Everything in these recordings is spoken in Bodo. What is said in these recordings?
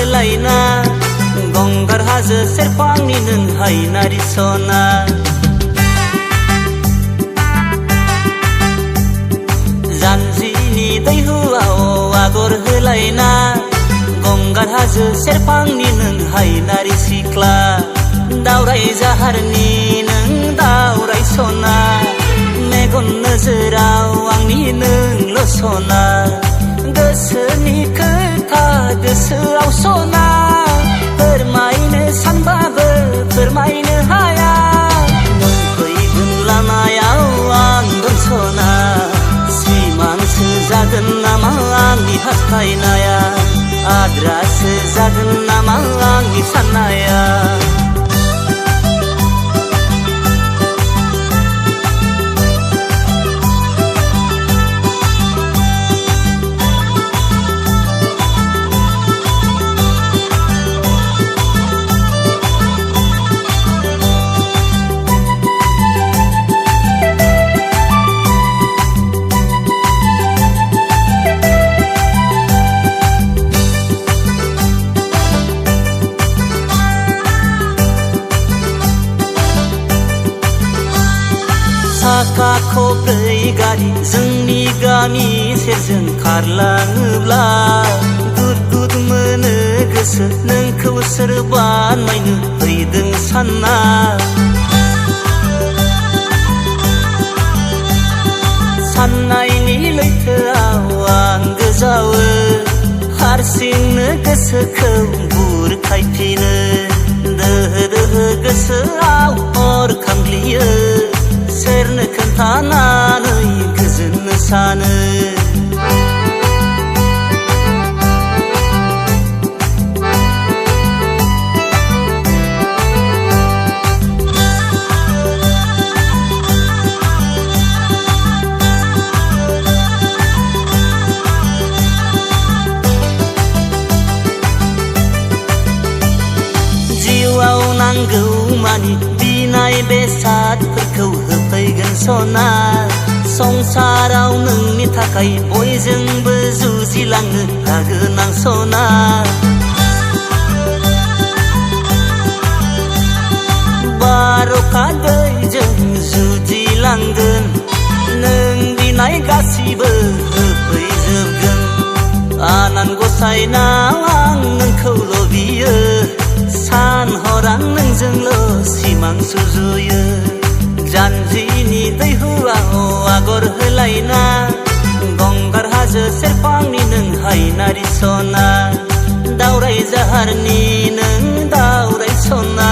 होलायना गंगार हाजो सेरफांनि नों हायनारि सना जानजिनि दैहुआव आगर होलायना गंगार हाजो सेरफांनि नों हायनारि सिख्ला दावराय जाहारनि नों दावराय सना मेगन नोजोराव आंनि नोंल' सना गोसोनि खोथा गोसोआव सना फोरमायनो सानबाबो फोरमायनो हाया नों फैगोन लामायाव आं दं सना सिमांसो जागोन नामा आंनि हास्थायनाया आद्रासो जागोन नामा आंनि साननाया साखा खब्रै गारि जोंनि गामि सेरजों खारलाङोब्ला गुद गुद मोनो गोसो नोंखौ सोरबा नायनो फैदों सानना साननायनि लैथोआव आं गोजावो हारसिंनो गोसोखौ बुरखायफिनो दोहो दोहो गोसोआव अर खामग्लियो सोरनो खोन्थानानै गोजोननो सानो जिउआव नांगौ मानि बिनाय बेसादफोरखौ होफैगोन सना संसाराव नोंनि थाखाय बयजोंबो जुजिलांनो हागोन आं सना बार'खा दैजों जुजिलांगोन नों बिनाय गासिबो होफैजोबगोन आनान गसाइनाव आं नोंखौल' बियो सान हर आं नोंजोंल' सिमां सुजुयो जानजिनि दैहुआव आगर होलायना गंगार हाजो सेरफांनि नों हायनारि सना दावराय जाहारनि नों दावराय सना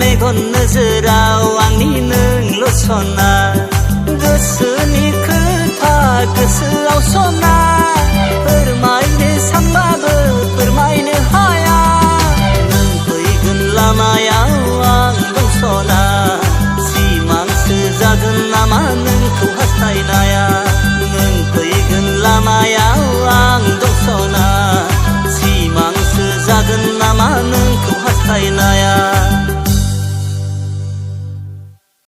मेगन नोजोराव आंनि नोंल' सना गोसोनि खोथा गोसोआव सना फोरमायनो सानबाबो फोरमायनो हाया नों फैगोन लामायाव आं दं सना सिमांसो जागोन नामा नोंखौ हास्थायनाया नों फैगोन लामायाव आं दं सना सिमांसो जागोन नामा नोंखौ हास्थायनाया